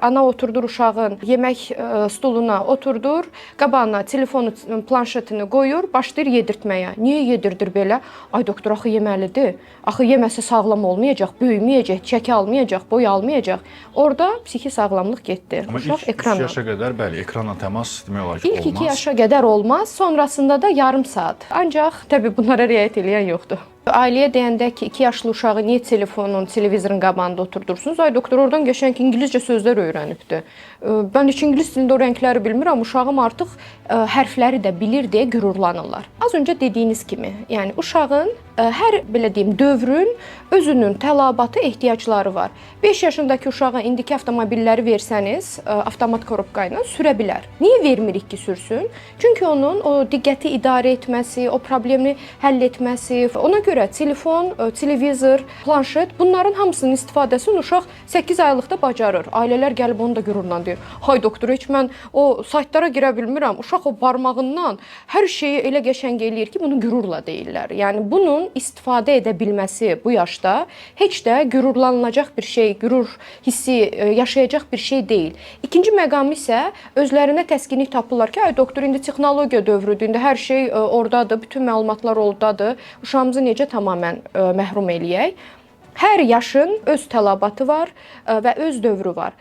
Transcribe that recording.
Ana oturdur uşağın yemək stuluna oturdur, qabağına telefonu, planşetini qoyur, başlayır yedirtməyə. Niyə yedirdir belə? Ay doktor, axı yeməlidir. Axı yeməsə sağlam olmayacaq, böyüməyəcək, çəki almayacaq, boy almayacaq. Orada psixi sağlamlıq getdi. Amma Uşaq ilk 3 ekranla. yaşa qədər bəli, ekranla təmas demək olar ki, İlk olmaz. 2 yaşa qədər olmaz, sonrasında da yarım saat. Ancaq təbii bunlara riayət edən yoxdur. Ailəyə deyəndə ki, 2 yaşlı uşağı niyə telefonun, televizorun qabağında oturdursunuz? Ay doktor, oradan qəşəng ingiliscə sözlər öyrənibdi. Mən heç ingilis dilində o rəngləri bilmirəm, uşağım artıq hərfləri də bilir deyə qürurlanırlar. Az öncə dediyiniz kimi, yəni uşağın hər belə deyim dövrün özünün tələbatı, ehtiyacları var. 5 yaşındakı uşağa indiki avtomobilləri versəniz, avtomat korobka ilə sürə bilər. Niyə vermirik ki, sürsün? Çünki onun o diqqəti idarə etməsi, o problemi həll etməsi, ona görə telefon, televizor, planşet bunların hamısının istifadəsini uşaq 8 aylıqda bacarır. Ailələr gəlib onu da qürurla deyir. Hay doktor, heç mən o saytlara girə bilmirəm. Uşaq o barmağından hər şeyi elə qəşəng eləyir ki, bunu qürurla deyirlər. Yəni bunun istifadə edə bilməsi bu yaşda heç də qürurlanılacaq bir şey, qürur hissi yaşayacaq bir şey deyil. İkinci məqam isə özlərinə təskinlik tapırlar ki, ay doktor, indi texnologiya dövrüdür, indi hər şey ordadır, bütün məlumatlar ordadır. Uşağımızı necə tamamilə məhrum eləyək? Hər yaşın öz tələbatı var və öz dövrü var.